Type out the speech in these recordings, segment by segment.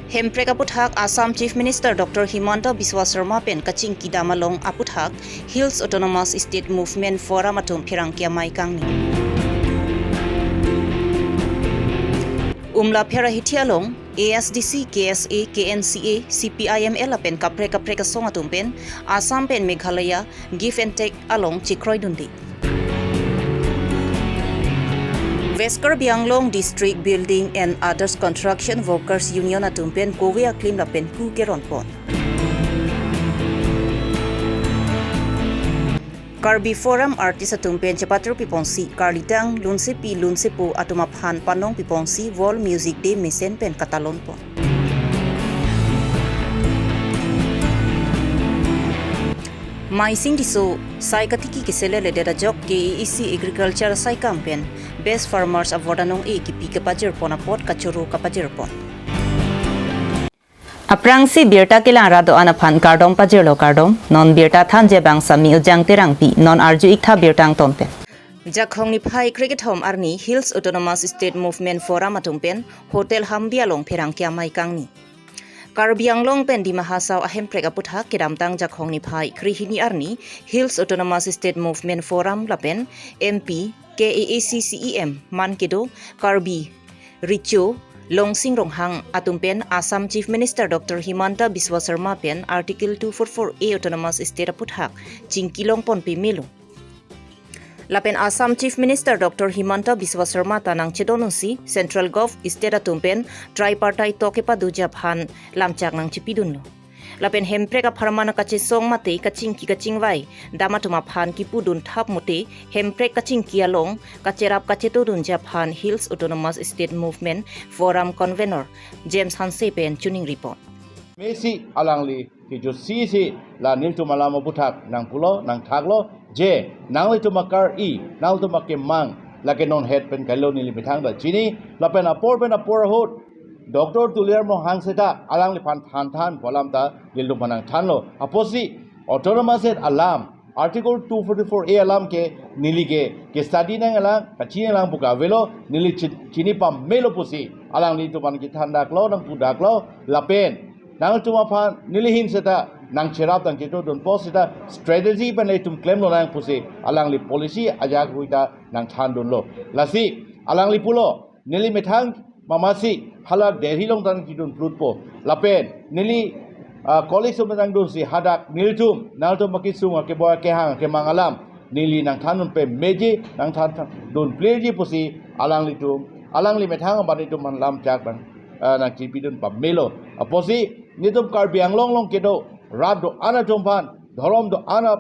Hemprek aputhak Assam Chief Minister Dr. Himanta Biswa Sarma pen kaching kidamalong aputhak Hills Autonomous State Movement Forum atum phirang kiamai kangni. Umla phera hithialong ASDC, KSA, KNCA, CPIML pen kapre kasong atum pen Assam pen Meghalaya give and take along chikroi dundi. West Karbi Longri District Building and Others Construction Workers Union atumpen kowe aklim lapen ku geron pon. Karbi Forum Artist atumpen chapatro piponsi Karlitang lunsepu atumaphan panong piponsi World Music Day mesen pen katalon pon. Maising diso sai katiki kisele le dera jok KEC Agriculture sai campaign Best Farmers Award anong kipi kapajir pon apot kachuru kapajir pon. Aprang si Birta kilang rado anaphan kardom pajirlo kardom non Birta thanje bangsa mi ujang terangpi non arju ikha Birtang tonpen. Jakhong ni phai cricket home arni Hills Autonomous State Movement Forum atumpen Hotel Hambialong phirang kiamai kangni. Karbi Longri pen di mahasaw ahemprek aputhak kidamtang jakhong ni phai krihini arni Hills Autonomous State Movement Forum lapen MP KAACCEM Mankedo Karbi Richo Longsing Ronghang atumpen Assam Chief Minister Dr. Himanta Biswa Sarma pen Article 244A Autonomous State aputhak chingkilong pon pimilo. Lapen Assam Chief Minister Dr. Himanta Biswa Sarma tanang chedonusi Central Gov State atumpen tripartite tokepa dujaphan lamchak nang chipidunlo. Lapen hemprek apharmana kache song mate kaching vai damatuma phan kipudun thap mote hemprek kaching kialong kacherap kachetodun japhan Hills Autonomous State Movement Forum Convener James Hanse pen tuning report. Messi alangli ki jo si la nil tu malama buthak nang pulo nang thaglo je nang le tu makar nang tu makke mang la ke non head pen kailo nili bithang da chini la pen apor hot doctor tuliar mo hang seta alangli pan than polam ta lilu manang thanlo aposi autonomous alarm article 244A alarm ke nili ke study nang alang kachine alang buka velo nili chini pam melo posi alangli tu pan ki thanda klo nang pudak lo la pen nang tuma phan nilihin seta nang cherap tang kito don post seta strategy pan tum claim lo nang pusi alang li policy ajak huita nang than don lo lasi alang li pulo nili methang mamasi halak deri long tan kidun plutpo lapen nili college so metang don si hadak niltum naltum makisung ke boy ke hang ke mangalam nili nang thanun pe meji nang than don pleji pusi alang li methang ba tum man lam chak ban nang chipidun pa melo aposi nitum Karbi Longri kedo rab do ana tumpan dhorom do ana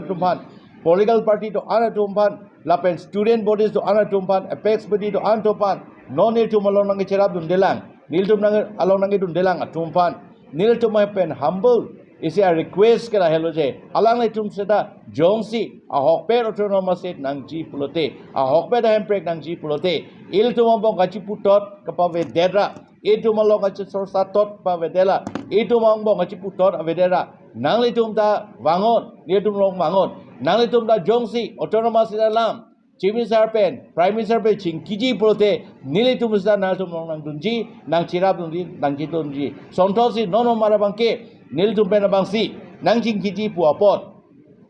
tumpan political party do ana tumpan lapen student bodies do ana tumpan apex body do ana tumpan non nil tum along nang cherap dun delang nil tum nang along nang dun delang tumpan nil tum pen humble is a request kala hello je alang le tum seda jongsi a hokper autonomous state nang ji pulote a hokper da hemprek nang ji pulote il tum bong gachi putot kapave dedra itu malong aja sorsa tot pa vedela itu mangbong aja putot vedela nang litum ta wangon litum long wangon nang litum ta jongsi autonomous dalam chief minister pen prime minister pen chingkiji prote nilitum sta nang tum long nang dunji nang chirap dunji nang jitunji sontosi nono marabangke nilitum pen abangsi nang chingkiji puapot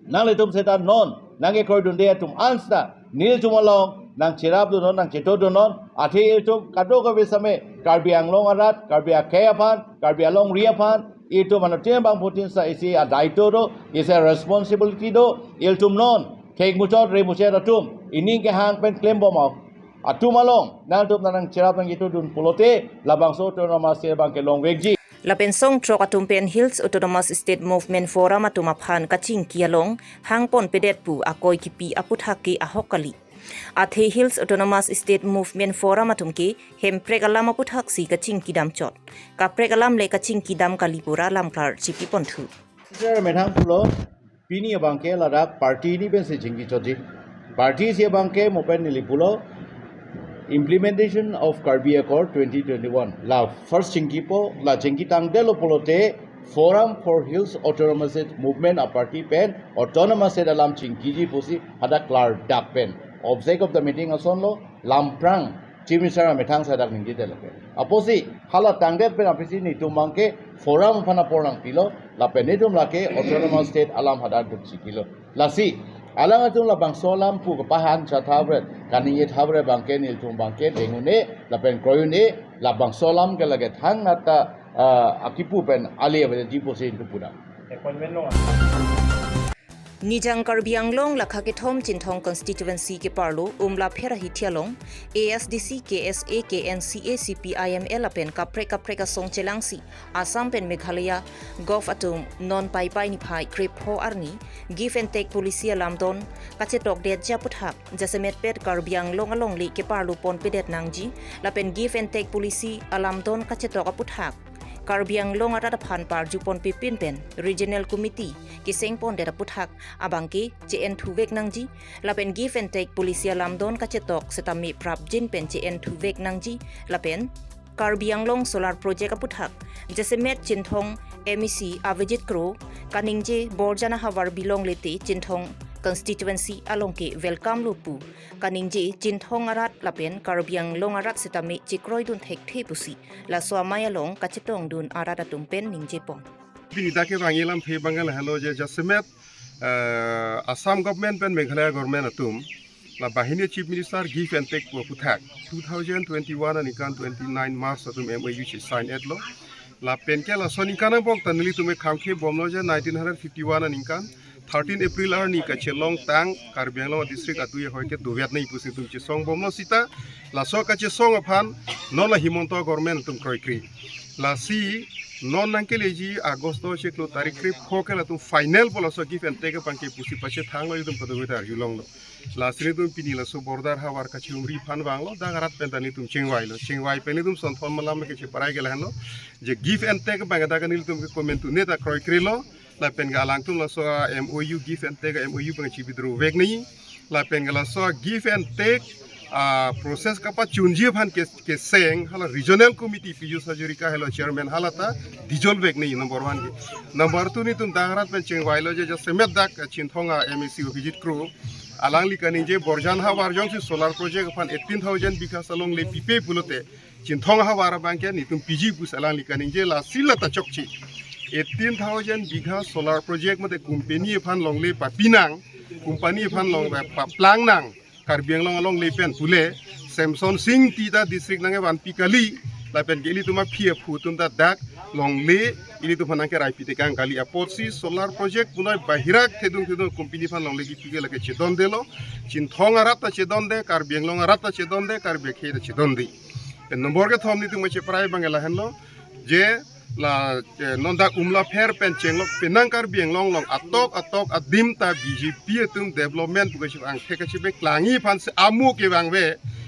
nang litum seta non nang e koi dunde tum ansta nilitum long nang chirap dunon nang cheto dunon athi itu kado ka besame Karbi Longri arat Karbi Kayapan Karbi Longri Abirta itu manatem bang putin sa isi a daito do is a responsibility do iltum non kek muchot re muche ratum ini ke hang pen claim bomok atum along nang tum nang chirap nang itu dun pulote labang so to nama se bang ke long wegji Lapen song trok atumpen Hills Autonomous State Movement Forum atumaphan kaching kialong hangpon pedet pu akoi kipi aputhaki ahokali. Athe Hills Autonomous State Movement Forum atumke hemprek alam aputhak si kaching kidam chot kaprek alam le kaching kidam kalipura lam klar chipi ponthu sir methang pulo pini abangke ladak party ni ben se chingi choti party se abangke mopen ni pulo implementation of Karbi Accord 2021 la first chingi po la chingi tang delo polote Forum for Hills Autonomous Movement a party pen autonomous alam chingi ji posi ada klar dak pen object of the meeting asonlo lamprang Chief Minister a methang sa dak ningji telake aposi hala tangde pen apisi ni tumangke forum phana porang pilo la penitum lake autonomous state alam hadar duk sikilo lasi alang atung la bang solam pu pahan cha thabret kaniye thabre bangke nil tum bangke dengune la pen kroyune la bang solam ke lage thang nata akipu pen ali ave jiposi puda Nijang Karbi Anglong lakha ke thom chinthong constituency ke parlo umla phera hithialong ASDC KSA KNCA CPIML apen kapre ka song chelangsi Assam pen Meghalaya Gov atum non pai ni phai krip ho arni give and take policy lamdon kache tok det ja puthak jasemet pet Karbi Anglong along li ke parlo pon pedet nangji lapen give and take policy alamdon kache tok puthak Karbi Anglong arada phan par jupon pipin pen regional committee kiseng pon dera puthak abangki CN thuvek nangji lapen give and take policy lamdon kachetok setami prapjin pen CN thuvek nangji lapen Karbi Anglong solar project aputhak jasemet chinthong MEC avijit kro kaningje borjana hawar bilong leti chinthong constituency alongke welcome lupu kaningje chinthong arat lapen Karbi Anglong arat setami chikroi dun thek thepusi la swamaya long kachetong dun arata tumpen ningje pon Pinita ke bangilam phe bangal hello je jasemet Assam government pen Meghalaya government atum la bahini chief minister give and take po puthak 2021 ani kan 29 March atum MOU chi sign et lo la pen ke la soni kana bok tanli tume khamkhe bomlo je 1951 ani kan 13 April ar ni ka chelong tang Karbi Anglong district atu ye hoike duviat nei pusi tum chi song bomlo sita la so ka chi song aphan no la himonto government tum kroikri la si non nangke leji agosto cheklo tarik krip khokela tum final bola so give and take panke pusi pache thanglo tum padawita yulong lo la sri tum pinila so border hawar ka chumri phan banglo dagarat pentani tum chingwai peni tum son thon malam ke parai gela hanlo je give and take banga daga nil tum comment tu neta kroy krilo la pen galang tum la so MOU give and take MOU bang chi bidru vek ni la pen gala so give and take proses kapa chunji phan ke seng hala regional committee piju sajuri ka hello chairman halata dissolve vek nei number 1 ke number 2 ni tum dagarat pen chingwai lo je semet dak chinthonga MEC visit crew alang likani je borjan ha warjong si solar project phan 18000 bika salong le pipe pulote chinthong ha wara bangke ni tum PG bus alang likani je la silata chokchi 18000 bigha solar project mate company phan longle papinang company phan long pa plang nang Karbi Anglong along le pen pule Samson Singh tita district nange wan pikali la pen geli tuma phie phutum da dak longle ini tu phanake rai pite kang kali apotsi solar project punai bahirak thedung company phan longle gi pige lake chedon delo chinthong arata chedon de Karbi Anglong arata chedon de Karbi khe chedon di number ke thom ni tu meche prai bangela henlo je la nonda umla pher pen chenglok penang Karbi Anglong long atok adim ta BJP tum development pugachi ang thekachi be klangi phan se amu ke bangwe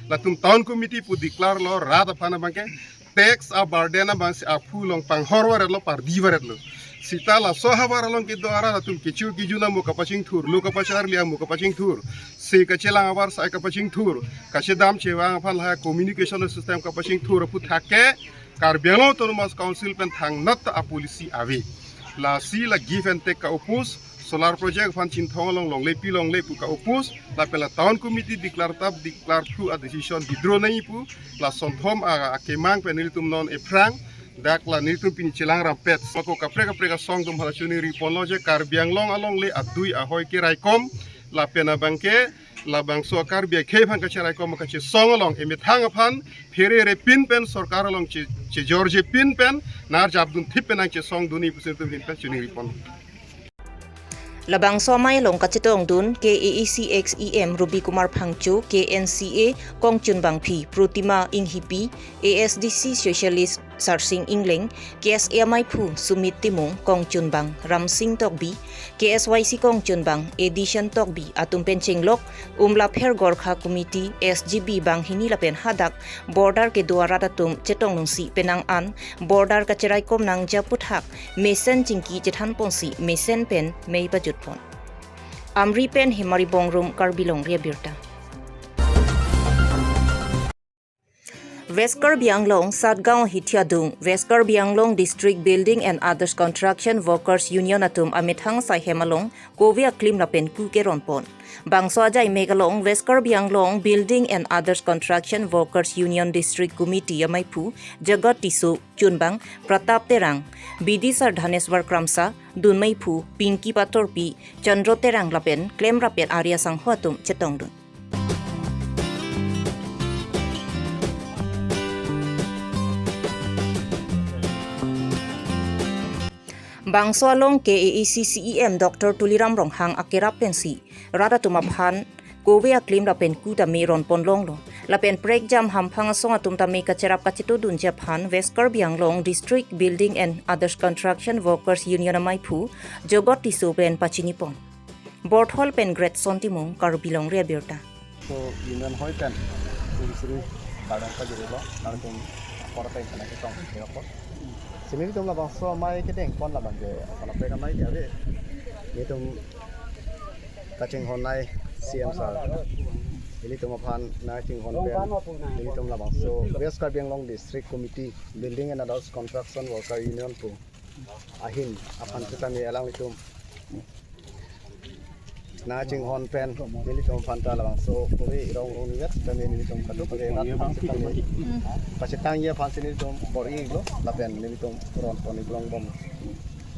la tum town committee pu declare lo rada phana bangke tax a burden bang se apu long pang horwar lo par diwaret lo sita la so hawar long ke doara tum kichu kijuna mu kapaching thur lu kapachar liya mu kapaching thur se kachelang awar sai kapaching thur kache dam chewang phan la communication system kapaching thur pu thake Karbi Anglong Autonomous Council pen thang nat a policy ave la si la give and take ka opus solar project fan chinthong long le pilong le pu ka opus la pela town committee declare through a decision withdraw nai pu la sonthom a kemang pen nilitum non e prang dak la nilitum pin chilang rampet mako kapre ka song tum hala chuni ripolo je Karbi Anglong along le adui a hoi ke raikom la pena bangke la bang so Karbi khe phan ka charai kom ka che song along e mithang phan phere re pin pen sarkar along che George pin pen nar jabdun thip pen che song duni pusen tum pin chuni ripon Labang somai long kachetong dun KAECXEM Ruby Kumar Phangchu KNCA Kongchun Bangphi Protima Inghipi ASDC Socialist Sarsing Ingling KSAMI Phu Sumit Timung Kongchun Bang Ramsing Tokbi KSYC Kongchun Bang Edition Tokbi Atum Penchinglok Umla Pher Gorkha Committee SGB Bang Hini Lapen Hadak Border ke Duara Tum Chetong Nungsi Penang An Border Kacherai Kom Nang Japuthak Mesen Chingki Jethan Ponsi Mesen Pen Mei Bajutpon Amri Pen Himari Bongrum Karbi Longri Abirta West Karbi Anglong Satgaon Hithiadung West Karbi Anglong District Building and Others Construction Workers Union Atum Amithang Sai Hemalong Kovia Klim Lapen Kuke Ronpon Bangso ajai Megalong West Karbi Anglong Building and Others Construction Workers Union District Committee Yamaipu Jagat Tisu Chunbang Pratap Terang Bidi Sardhaneswar Kramsa Dunmaipu Pinki Patorpi Chandro Terang Lapen Klem Rapet Arya Sanghuatum Chetongdun. Bangso along KAECCEM Dr. Tuliram Ronghang Akira Pensi Rada Tumaphan Kowe Aklim Lapen Kuta Miron Ponlonglo Lapen Prek Jam Hampang Song Atum Tame Kacerap Kacito Dun Japan West Karbi Anglong District Building and Others Construction Workers Union Maipu Jogot Tisu Pen Pachinipon Board Hall Pen Gret Sontimong Karbi Longri Abirta. So Union Hoi Pen Suri Kadang Kajiro Nantum Portai Kana Kitong Airport. Sini tum la bangso mai kiteng pon la bangge apana peka mai dia be ni tum kaching honai CM sar ini tum aphan na ching hon pe ini tum la bangso West Karbi Anglong District Committee Building and Others Construction Worker Union pu ahin aphan kita ni alang itum na ching hon pen ini tum phanta la bangso kowe irong rong ni ta ni tum katu kowe rat pasitang ye phan sini tum bori lo lapen ni tum ron poni blong bom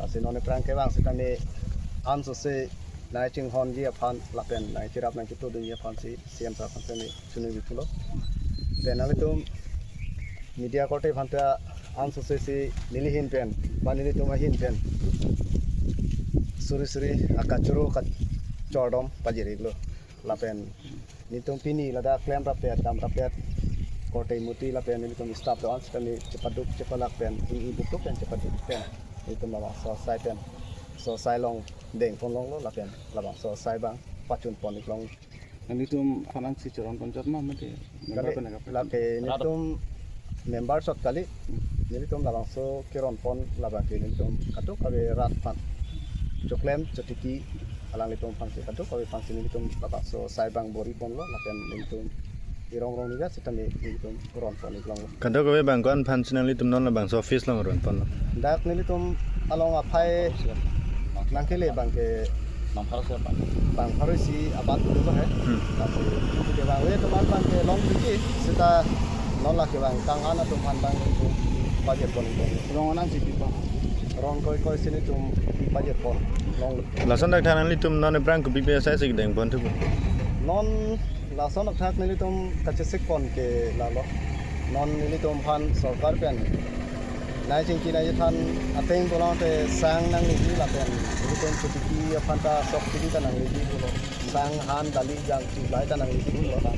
asin one prang ke bang sitani anso se na ching hon ye phan lapen na chirap na kitu dunia phan si CM sa phan sini sunu bitulo penal tum media kote phanta anso se si nilihin pen banini tum ahin pen suri akachuru Chordom pajiriglo lapen nitung pini lada claim rapet dam rapet kote muti lapen nitung stop down stani cepaduk cepalak pen ibutuk pen cepaduk pen itu lawa so sai pen so sai long deng pon long lo lapen lawa so sai bang pacun pon long nitung finansi coron konjat ma mate lake nitung member sot kali nitung lawa so kiron pon laba ke nitung katuk kabe rat pan choklem cetiki alang litung fangsi kaduk kawe fangsi ni litung bapak so sai bang bori pon lo lapen litung irong rong niga sitan ni litung ron pon iklang lo kaduk kawe bang kon fangsi ni litung non bang so office long ron pon lo dak ni litung along apai nangkele bang ke bang harusi abat dulu bah tapi ke bang we teman bang ke long biji sita non la ke bang kang ana tuman bang itu budget pon rong anan si pipa rong koi sini tum budget pon lasan dak thanan litum non brang ku bibe sai sig deng pon tu non lasan dak thak ni tum kachesik pon ke lalo non ni tum phan sarkar pen nai chingki nai than ateng bolong te sang nang ni la pen ni tum chutiki phanta sok tiki ta nang ni bolo sang han dali jang chu lai ta nang ni bolo ta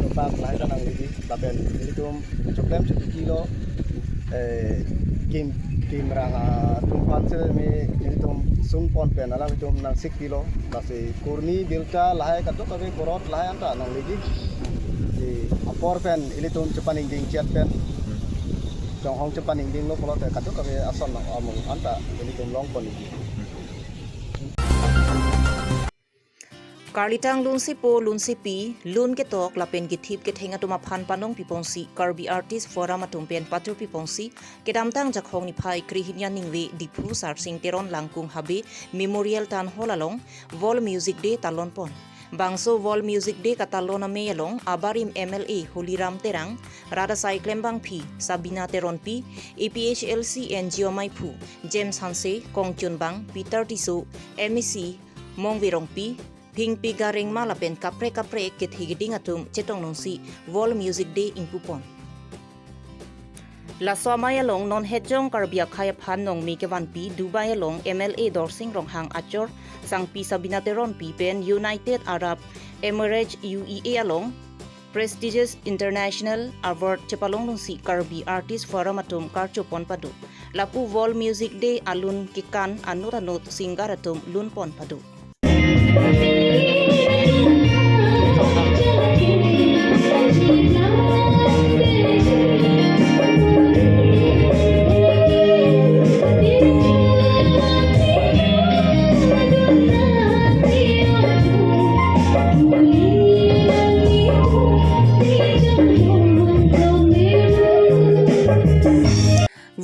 no pak lai ta nang ni la pen ni tum choklem chutiki lo kim ranga tum panse me ni tum sung pon pen ala tum nang 6 kilo kasi kurni bilta lahai kato kabe korot lahai anta nang legi di apor pen ili tum cepaning ding chat pen jong hong cepaning ding lo kolot kato kabe ason nang amung anta ili tum long pon ni Karlitang lunsi pi lun ke tok lapen githip ke thenga tuma phan panong pipongsi Karbi Artist Forum atumpen patur pipongsi kedamtang jakhong ni phai krihinya ningwe dipu sarsing teron langkung habe memorial tan holalong Wall Music Day talon pon bangso Wall Music Day katalona me yalong abarim MLA Huliram Terang Rada Sai Klembang Pi Sabina Teron Pi APHLC NGO Maipu James Hanse Kongchun Bang Peter Tiso MEC Mongvirong Pi Ping garing malapen kapre ke thigiding atum chetong nongsi Wall Music Day impupon. La Somaya long non hejong Karbia khaya phan nong mi ke wan pi Dubai long MLA Dorsing Ronghang Achor sang pi Sabina Teron pi pen United Arab Emirates UEA along prestigious international award chepalong nongsi Karbi Artist Forum atum karchopon padu. Lapu Wall Music Day alun kikan anuranut singgar atum lun pon padu.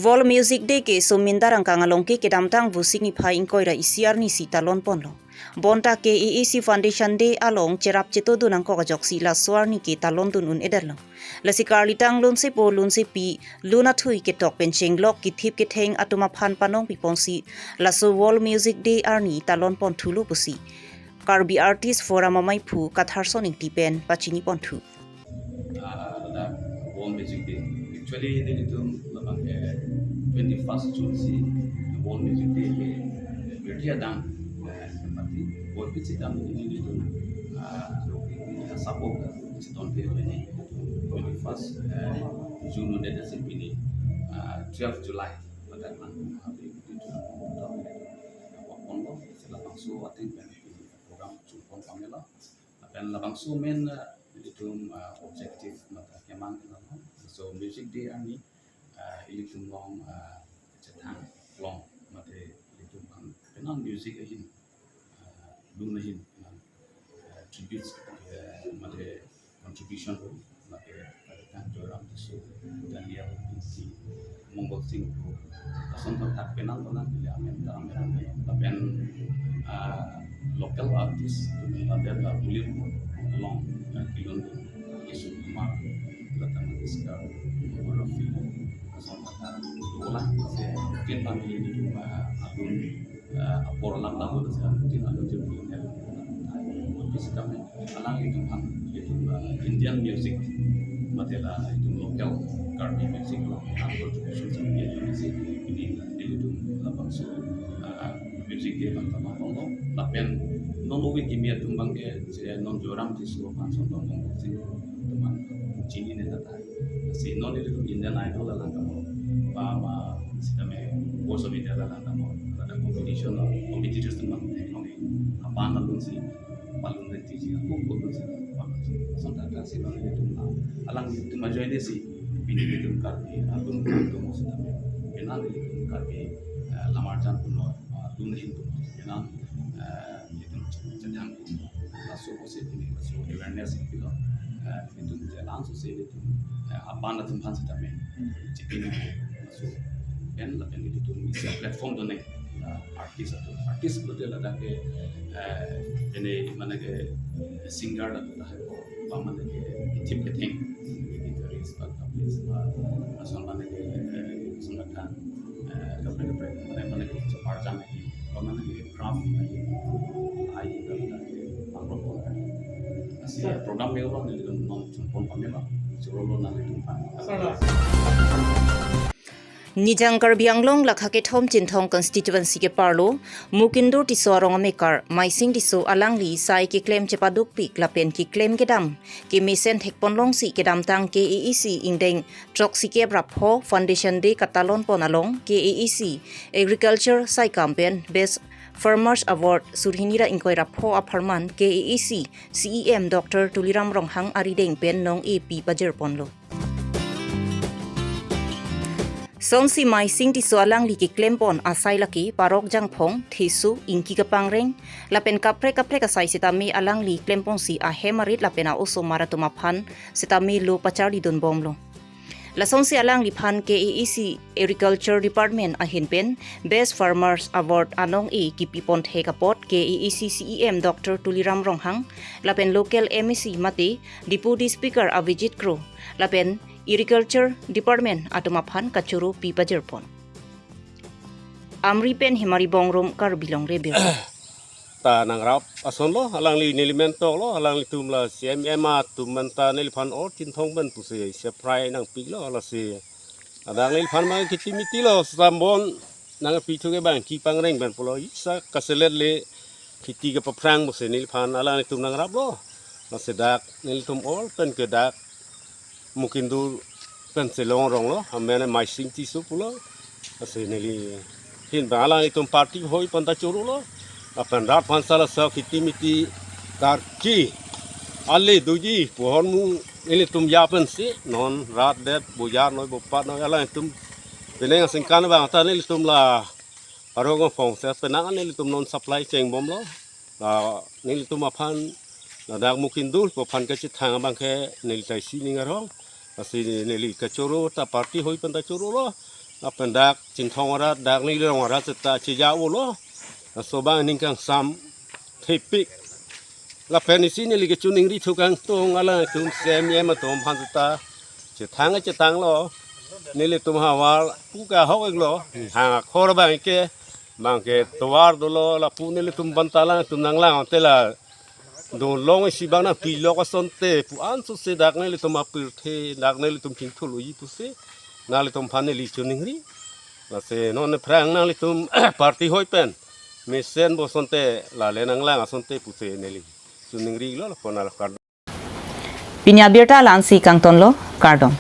Wall Music Day ke sumindarang kangalong ke kedamtang busik ni phaing koira isiar ni sitalon ponlo bonta KEEC Foundation de along cerap ceto dunang ko kajoksi la swar ni ki talon dun un edalo la sikar litang lun se po lun se pi luna thui ke tok pen cheng lok ki thip ke theng atuma phan panong pi ponsi la so wall music day arni talon pon thulu pusi Karbi artist forum amai phu kathar soning tipen pachini pon thu ada World Music Day. Actually, ini itu memang 21st June si World Music Day ke berarti ada seperti World Music Day ini itu support setahun ke ini 21st June ada sepini 12 July pada hari itu Pondok setelah langsung attend program Jumpa Pamela dan langsung main itu objektif mata kemang kenapa so music day ani itu long cetang long mata itu kan kenal music ahin belum ahin tributes mata contribution mata kan orang itu dan dia si Mongol sing sontak tak kenal orang dia amen tapi local artist itu ada boleh long Kilon Yesus Kumar datang ke sekitar Marafi kesempatan ulang saya mungkin kami ini juga album apor lam lalu saya mungkin ada juga tapi kami alang itu kan itu Indian music material itu lokal Karbi music contribution sampai music ini itu lapang so music dia bantama pondok lapen non uwi kimia tumbang ke saya non joram di seluruh pasal tolong sih teman cini nih tata si non itu Indian idol lah kamu bahwa si kami voice of India lah kamu ada competition teman teknologi apa nalun sih paling nanti sih aku pun sih sampai kasih non itu alang itu maju ini sih bini itu Karbi album itu mau sih kami kenal itu Karbi lamarjan pun dunia itu kenal sedang masuk posisi ini masuk awareness itu itu langsung sih itu apa nak tempat sedang jadi masuk kan lapan itu bisa platform tu nih artis betul ada ke ini mana ke singer atau apa mana ke tip ke thing gitaris atau please asal mana ke sunatan kapal mana ke separjang lagi mana ke craft program melo ni dalam non cumpon pamela suruh na litumpan Nijang Karbi Anglong lakha ke thom chin thong constituency ke parlo mukindur ti sorong amekar maising ti so alangli sai ke claim chepaduk pik lapen ki claim ke dam ke mesen thekpon long si ke dam tang ke EEC ingdeng troksi ke brapho foundation de katalon ponalong ke EEC agriculture sai campaign best Farmers Award surhinira ingkoi rapho apharman KEEC CEM Dr. Tuliram Ronghang arideng pen nong AP Bajer Ponlo. Songsi mai sing ti soalang li ki klempon asai laki parok jangphong thisu ingki ka pangreng lapen kapre ka sai sitami alang li klempon si a hemarit lapena oso maratuma phan sitami lo pachari don bomlo. Lasong si alang liphan KEEC Agriculture Department ahin pen Best Farmers Award anong kipipon thekapot KEEC CEM Dr. Tuliram Ronghang lapen local MEC mati Deputy Speaker Avijit Kro lapen Agriculture Department atumaphan kachuru pipajerpon Amri pen himari bongrom Karbi Longri Abirta ta nang rap ason lo alang li nilimento lo alang li tumla CMM tum manta nil phan or tin thong ban pu se prai nang pi lo ala se adang nil phan ma kitimiti lo sambon nang pi thu ke bang ki pang reng ban pulo sa kaselet le kiti ke paprang mo se nil phan alang li tum nang rap lo la se dak nil tum or pen ke dak mungkin du pen se long rong lo amene mai sing ti su pulo se nili hin ba alang li tum party hoi panta churu lo apan rat pansala sa kitimiti tarki alle duji pohon mu ini tum yapen si non rat det bujar noi bopat noi ala tum peneng singkan bang ta ini tum la arong phong sa penang ini tum non supply cheng bom lo la ini tum apan la dak mungkin dul popan ke chithang bang ke nil tai si ning arong asi nili ke choro ta party hoi pen ta choro lo apan dak chin thong rat dak ni rong rat ta chi ya lo so bang ning kang sam tepik la penisi ni lige chuning ri thukang tong ala tum sem ye ma tom phan ta che thang lo ni le tum hawal pu ka ho ek lo ha khor bang ke towar do lo la pu ni le tum bantala tum nang lang te la do long si bang na pi lo ka son te pu an su se dak ni le tum apir the dak ni le tum king thulu yi pu se na le tum phan ni li chuning ri la se non prang na le tum party hoi pen me sen bo son te la le nang lang son te pu se ne li chuning ri lo la pon ala kar Pinya Abirta lansi kang tonlo kardom.